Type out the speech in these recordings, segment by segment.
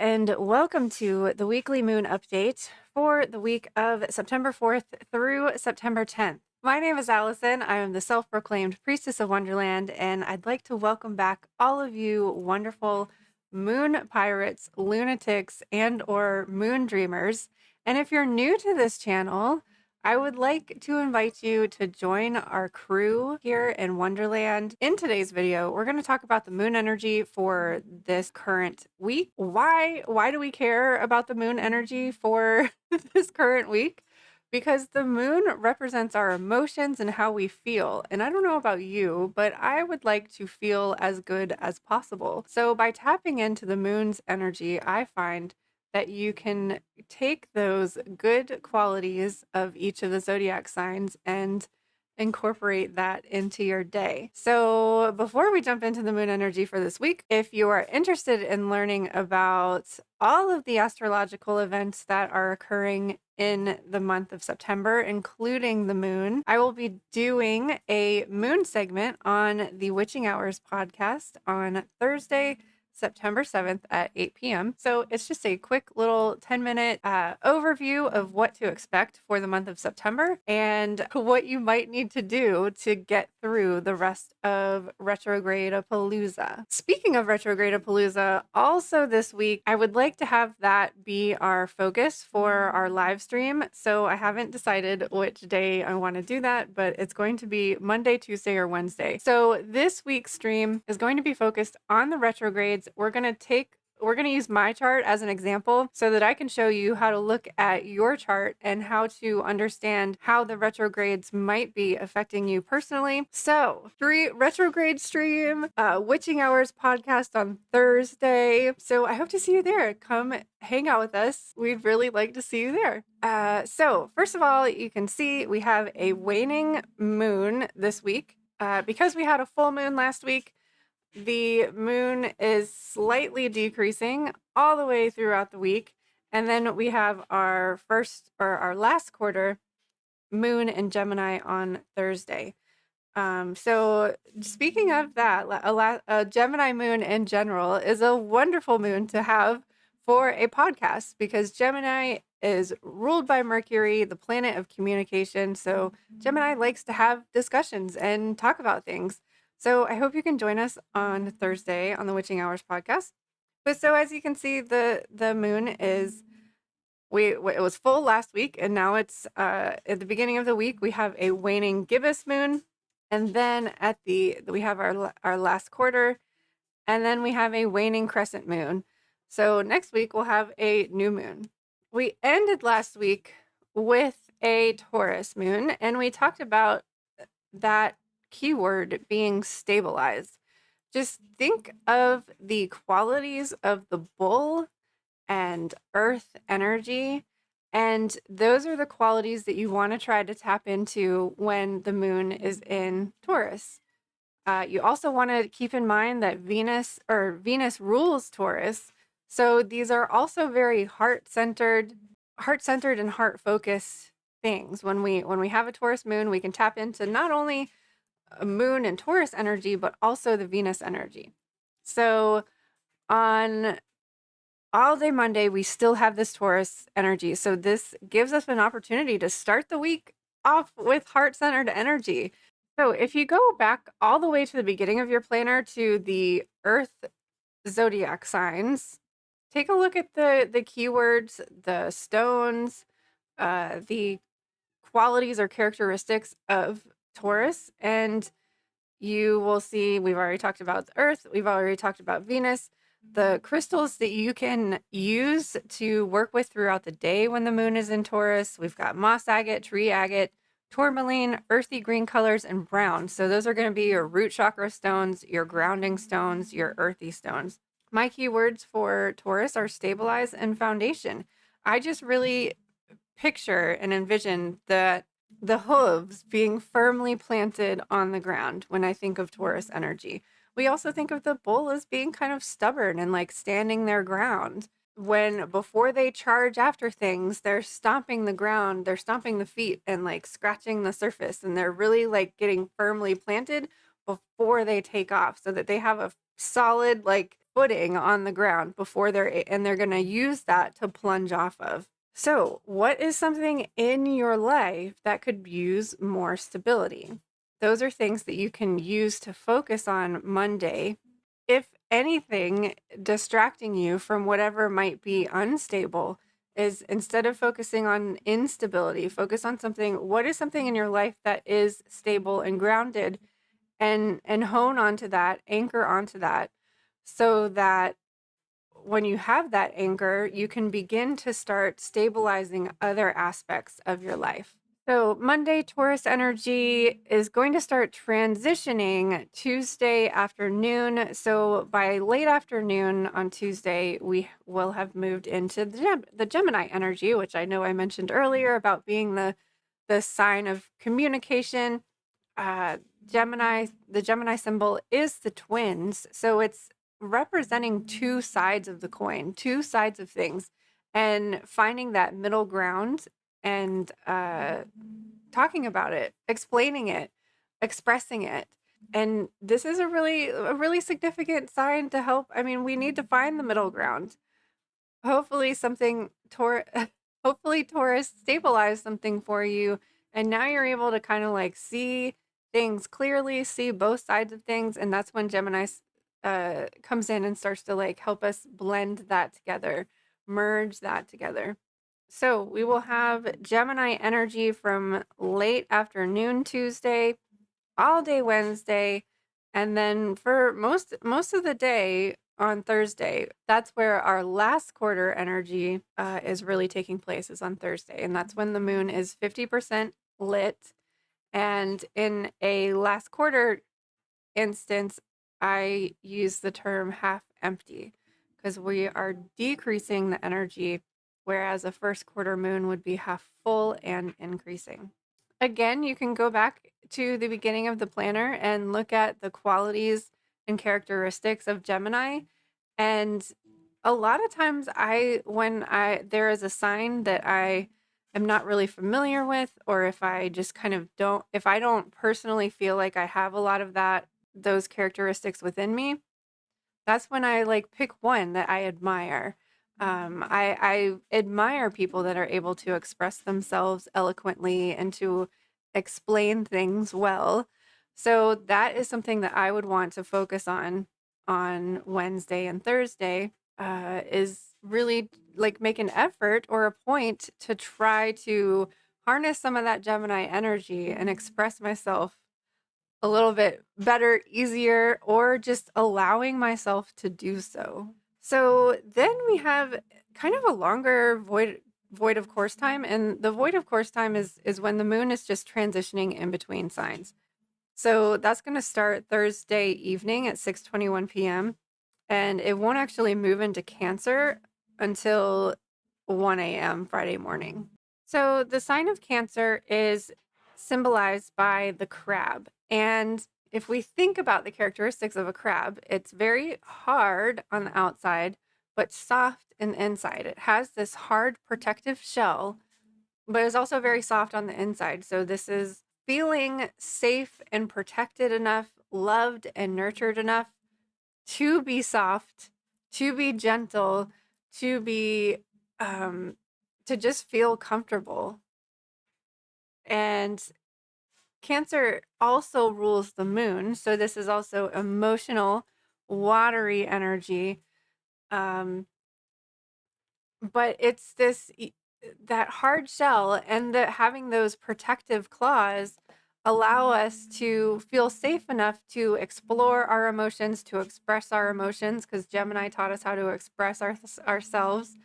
and welcome to the weekly moon update for the week of September 4th through September 10th. My name is Allison. I am the self-proclaimed priestess of Wonderland, and I'd like to welcome back all of you wonderful moon pirates, lunatics, and or moon dreamers. And if you're new to this channel, I would like to invite you to join our crew here in Wonderland. In today's video, we're going to talk about the moon energy for this current week. Why do we care about the moon energy for this current week? Because the moon represents our emotions and how we feel. And I don't know about you, but I would like to feel as good as possible. So by tapping into the moon's energy, I find that you can take those good qualities of each of the zodiac signs and incorporate that into your day. So before we jump into the moon energy for this week, if you are interested in learning about all of the astrological events that are occurring in the month of September, including the moon, I will be doing a moon segment on the Witching Hours podcast on Thursday, September 7th at 8 p.m. So it's just a quick little 10-minute overview of what to expect for the month of September and what you might need to do to get through the rest of Retrograde-a-Palooza. Speaking of Retrograde-a-Palooza, also this week, I would like to have that be our focus for our live stream. So I haven't decided which day I want to do that, but it's going to be Monday, Tuesday, or Wednesday. So this week's stream is going to be focused on the retrogrades. We're going to use my chart as an example so that I can show you how to look at your chart and how to understand how the retrogrades might be affecting you personally. So, retrograde stream, Witching Hours podcast on Thursday. So I hope to see you there. Come hang out with us. We'd really like to see you there. So first of all, you can see we have a waning moon this week. Because we had a full moon last week, the moon is slightly decreasing all the way throughout the week. And then we have our last quarter moon in Gemini on Thursday. So speaking of that, a Gemini moon in general is a wonderful moon to have for a podcast because Gemini is ruled by Mercury, the planet of communication. So Gemini likes to have discussions and talk about things. So I hope you can join us on Thursday on the Witching Hours podcast. But so as you can see, the moon is, it was full last week, and now it's at the beginning of the week, we have a waning gibbous moon. And then we have our last quarter, and then we have a waning crescent moon. So next week we'll have a new moon. We ended last week with a Taurus moon, and we talked about that keyword being stabilized. Just think of the qualities of the bull and earth energy, and those are the qualities that you want to try to tap into when the moon is in Taurus. You also want to keep in mind that Venus rules Taurus. So these are also very heart-centered and heart-focused things. When we have a Taurus moon, we can tap into not only a moon and Taurus energy, but also the Venus energy. So on all day Monday, we still have this Taurus energy. So this gives us an opportunity to start the week off with heart-centered energy. So if you go back all the way to the beginning of your planner to the Earth zodiac signs, take a look at the keywords, the stones, the qualities or characteristics of Taurus, and you will see we've already talked about the Earth, we've already talked about Venus, the crystals that you can use to work with throughout the day when the moon is in Taurus. We've got moss agate, tree agate, tourmaline, earthy green colors, and brown. So those are going to be your root chakra stones, your grounding stones, your earthy stones. My keywords for Taurus are stabilize and foundation. I just really picture and envision that the hooves being firmly planted on the ground when I think of Taurus energy. We also think of the bull as being kind of stubborn and like standing their ground. Before they charge after things, they're stomping the ground, they're stomping the feet and like scratching the surface, and they're really like getting firmly planted before they take off so that they have a solid like footing on the ground before they're going to use that to plunge off of. So, what is something in your life that could use more stability? Those are things that you can use to focus on Monday. If anything distracting you from whatever might be unstable is, instead of focusing on instability, focus on what is something in your life that is stable and grounded, and hone onto that, anchor onto that, so that when you have that anchor, you can begin to start stabilizing other aspects of your life. So, Monday, Taurus energy is going to start transitioning Tuesday afternoon. So, by late afternoon on Tuesday, we will have moved into the Gemini energy, which I know I mentioned earlier about being the sign of communication. The Gemini symbol is the twins. So, it's representing two sides of the coin, two sides of things, and finding that middle ground and talking about it, explaining it, expressing it. And this is a really significant sign to help. I mean, we need to find the middle ground. Hopefully hopefully Taurus stabilized something for you, and now you're able to kind of like see things clearly, see both sides of things, and that's when Gemini comes in and starts to like help us blend that together, merge that together. So we will have Gemini energy from late afternoon Tuesday, all day Wednesday, and then for most of the day on Thursday. That's where our last quarter energy is really taking place, is on Thursday, and that's when the moon is 50% lit. And in a last quarter instance, I use the term half empty because we are decreasing the energy, whereas a first quarter moon would be half full and increasing. Again, you can go back to the beginning of the planner and look at the qualities and characteristics of Gemini. And a lot of times when there is a sign that I am not really familiar with, or if I just kind of if I don't personally feel like I have a lot of those characteristics within me, that's when I like pick one that I admire. I admire people that are able to express themselves eloquently and to explain things well. So that is something that I would want to focus on Wednesday and Thursday, is really like make an effort or a point to try to harness some of that Gemini energy and express myself a little bit better, easier, or just allowing myself to do so. So then we have kind of a longer void of course time, and the void of course time is when the moon is just transitioning in between signs. So that's going to start Thursday evening at 6:21 p.m. and it won't actually move into Cancer until 1 a.m. Friday morning. So the sign of Cancer is symbolized by the crab. And if we think about the characteristics of a crab, it's very hard on the outside, but soft in the inside. It has this hard protective shell, but it's also very soft on the inside. So this is feeling safe and protected enough, loved and nurtured enough to be soft, to be gentle, to be to just feel comfortable. And Cancer also rules the moon, so this is also emotional, watery energy. Um, but it's that hard shell, and having those protective claws allow us to feel safe enough to explore our emotions, to express our emotions, because Gemini taught us how to express ourselves,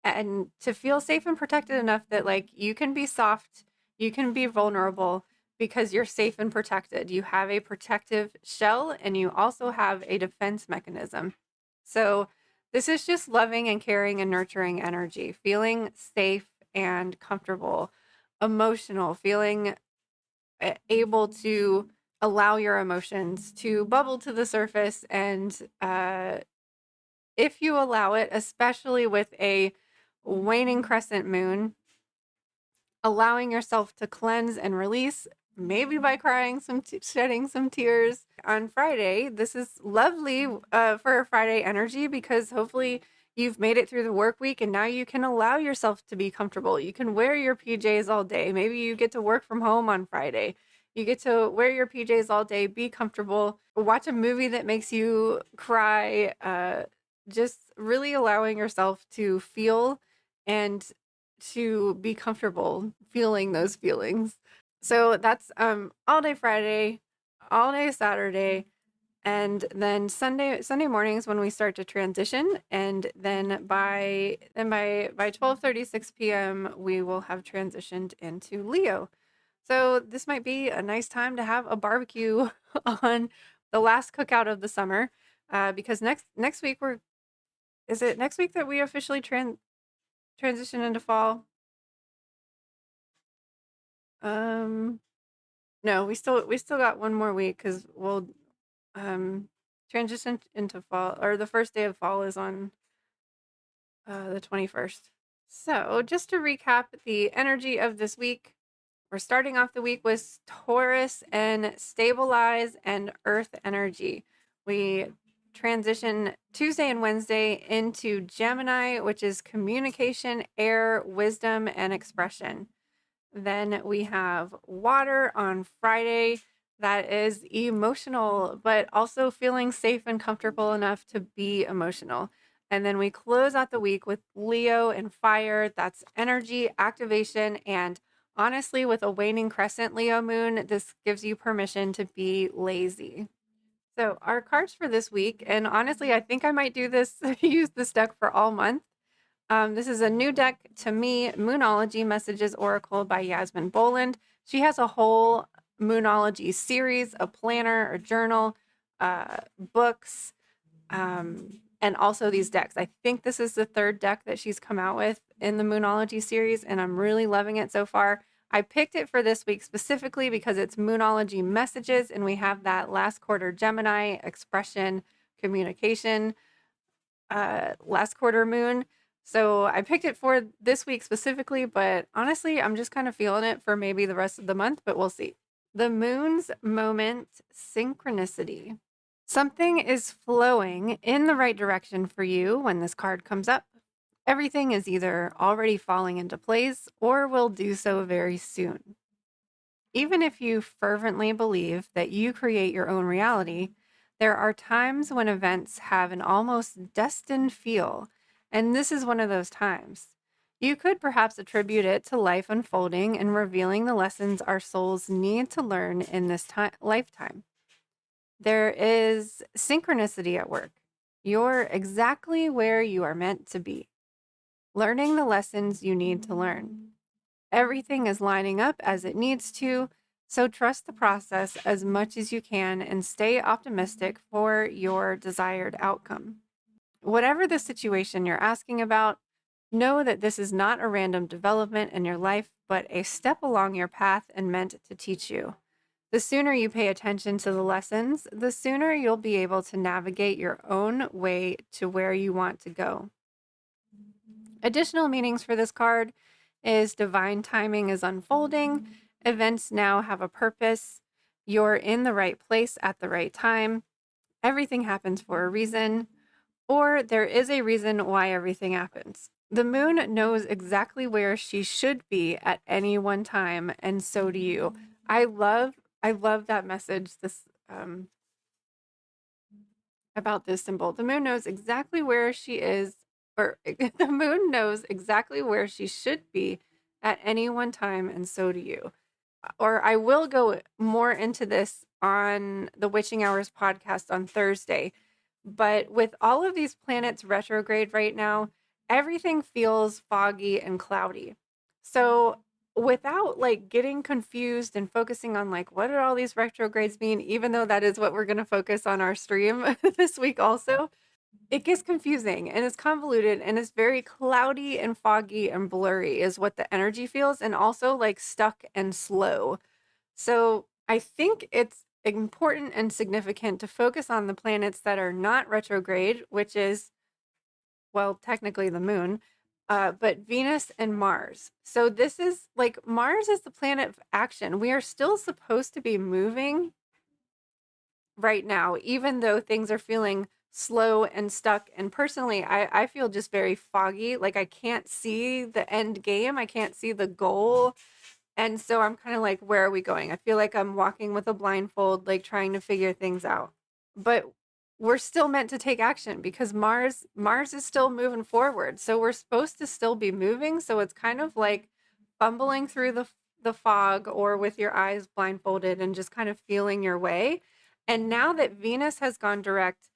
and to feel safe and protected enough that like you can be soft, you can be vulnerable because you're safe and protected. You have a protective shell and you also have a defense mechanism. So this is just loving and caring and nurturing energy, feeling safe and comfortable, emotional, feeling able to allow your emotions to bubble to the surface. And if you allow it, especially with a waning crescent moon, allowing yourself to cleanse and release maybe by crying shedding some tears. On Friday, this is lovely for a Friday energy because hopefully you've made it through the work week and now you can allow yourself to be comfortable. You can wear your PJs all day. Maybe you get to work from home on Friday. You get to wear your PJs all day, be comfortable, watch a movie that makes you cry, just really allowing yourself to feel and to be comfortable feeling those feelings. So that's all day Friday, all day Saturday, and then Sunday mornings when we start to transition, and then by 12:36 p.m. we will have transitioned into Leo. So this might be a nice time to have a barbecue on the last cookout of the summer, because next week is it next week that we officially transition into fall? Um, no, we still got one more week because we'll transition into fall, or the first day of fall is on the 21st. So just to recap the energy of this week, we're starting off the week with Taurus and stabilize and earth energy. We transition Tuesday and Wednesday into Gemini, which is communication, air, wisdom, and expression. Then we have water on Friday. That is emotional, but also feeling safe and comfortable enough to be emotional. And then we close out the week with Leo and fire. That's energy, activation, and honestly, with a waning crescent Leo moon, this gives you permission to be lazy. So, our cards for this week, and honestly, I think I might do this, use this deck for all month. This is a new deck to me, Moonology Messages Oracle by Yasmin Boland. She has a whole Moonology series, a planner, a journal, books, and also these decks. I think this is the third deck that she's come out with in the Moonology series, and I'm really loving it so far. I picked it for this week specifically because it's Moonology Messages, and we have that last quarter Gemini, expression, communication, last quarter moon. So I picked it for this week specifically, but honestly, I'm just kind of feeling it for maybe the rest of the month, but we'll see. The moon's moment synchronicity. Something is flowing in the right direction for you when this card comes up. Everything is either already falling into place or will do so very soon. Even if you fervently believe that you create your own reality, there are times when events have an almost destined feel, and this is one of those times. You could perhaps attribute it to life unfolding and revealing the lessons our souls need to learn in this lifetime. There is synchronicity at work. You're exactly where you are meant to be, learning the lessons you need to learn. Everything is lining up as it needs to, so trust the process as much as you can and stay optimistic for your desired outcome. Whatever the situation you're asking about, know that this is not a random development in your life, but a step along your path and meant to teach you. The sooner you pay attention to the lessons, the sooner you'll be able to navigate your own way to where you want to go. Additional meanings for this card is divine timing is unfolding. Events now have a purpose. You're in the right place at the right time. Everything happens for a reason, or there is a reason why everything happens. The moon knows exactly where she should be at any one time, and so do you. I love that message. About this symbol. The moon knows exactly where she is, or the moon knows exactly where she should be at any one time, and so do you. Or I will go more into this on the Witching Hours podcast on Thursday. But with all of these planets retrograde right now, everything feels foggy and cloudy. So without like getting confused and focusing on like what do all these retrogrades mean, even though that is what we're going to focus on our stream this week also, it gets confusing and it's convoluted and it's very cloudy and foggy and blurry is what the energy feels, and also like stuck and slow. So I think it's important and significant to focus on the planets that are not retrograde, which is, well, technically the moon, but Venus and Mars. So this is like Mars is the planet of action. We are still supposed to be moving right now, even though things are feeling slow and stuck. And personally, I feel just very foggy. Like I can't see the end game. I can't see the goal. And so I'm kind of like, where are we going? I feel like I'm walking with a blindfold, like trying to figure things out. But we're still meant to take action because Mars is still moving forward. So we're supposed to still be moving. So it's kind of like fumbling through the fog or with your eyes blindfolded and just kind of feeling your way. And now that Venus has gone direct,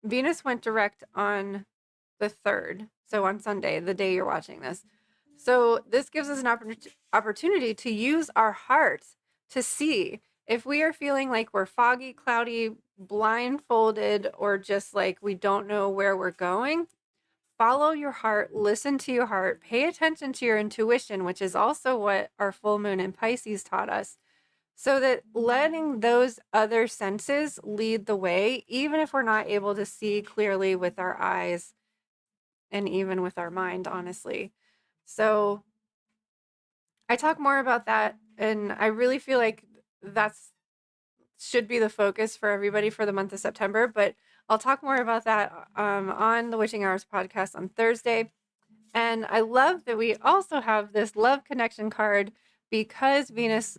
Venus went direct on the 3rd. So on Sunday, the day you're watching this. So this gives us an opportunity to use our heart to see if we are feeling like we're foggy, cloudy, blindfolded, or just like we don't know where we're going. Follow your heart, listen to your heart, pay attention to your intuition, which is also what our full moon in Pisces taught us. So that letting those other senses lead the way, even if we're not able to see clearly with our eyes and even with our mind, honestly. So I talk more about that, and I really feel like that's should be the focus for everybody for the month of September, but I'll talk more about that on the Witching Hours podcast on Thursday. And I love that we also have this love connection card because Venus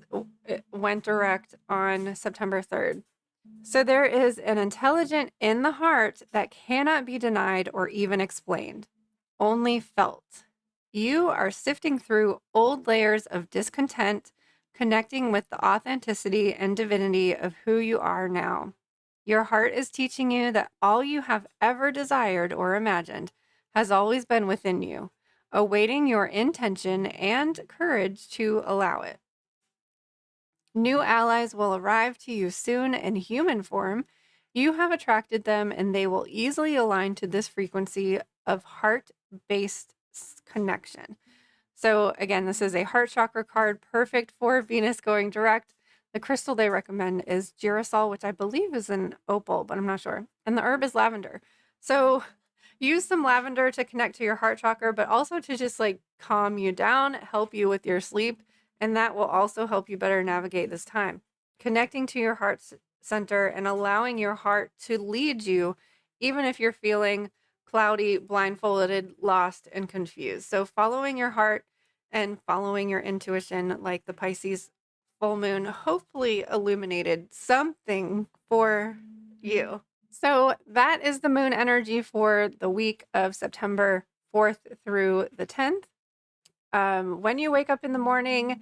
went direct on September 3rd. So there is an intelligence in the heart that cannot be denied or even explained, only felt. You are sifting through old layers of discontent, connecting with the authenticity and divinity of who you are now. Your heart is teaching you that all you have ever desired or imagined has always been within you, awaiting your intention and courage to allow it. New allies will arrive to you soon in human form. You have attracted them, and they will easily align to this frequency of heart-based connection. So again, this is a heart chakra card, perfect for Venus going direct. The crystal they recommend is girasol, which I believe is an opal, but I'm not sure. And the herb is lavender. So use some lavender to connect to your heart chakra, but also to just like calm you down, help you with your sleep. And that will also help you better navigate this time. Connecting to your heart center and allowing your heart to lead you, even if you're feeling cloudy, blindfolded, lost, and confused. So following your heart and following your intuition, like the Pisces full moon, hopefully illuminated something for you. So that is the moon energy for the week of September 4th through the 10th. When you wake up in the morning,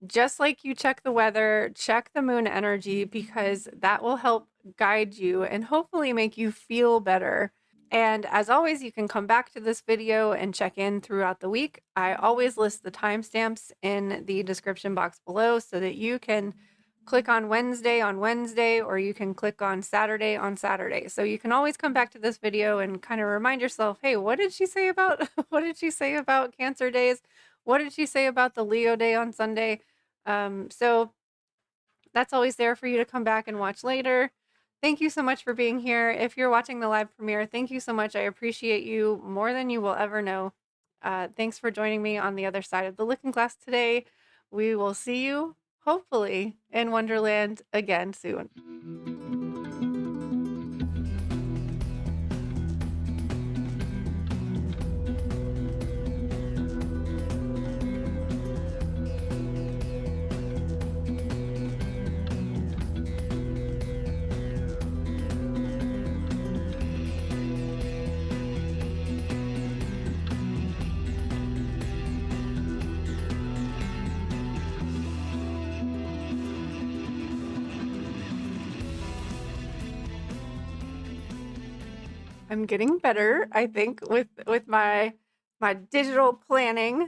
just like you check the weather, check the moon energy because that will help guide you and hopefully make you feel better. And as always, you can come back to this video and check in throughout the week. I always list the timestamps in the description box below so that you can click on Wednesday, or you can click on Saturday. So you can always come back to this video and kind of remind yourself, hey, what did she say about what did she say about Cancer days? What did she say about the Leo day on Sunday? So that's always there for you to come back and watch later. Thank you so much for being here. If you're watching the live premiere, thank you so much. I appreciate you more than you will ever know. Thanks for joining me on the other side of the looking glass today. We will see you, hopefully, in Wonderland again soon. I'm getting better, I think, with my digital planning.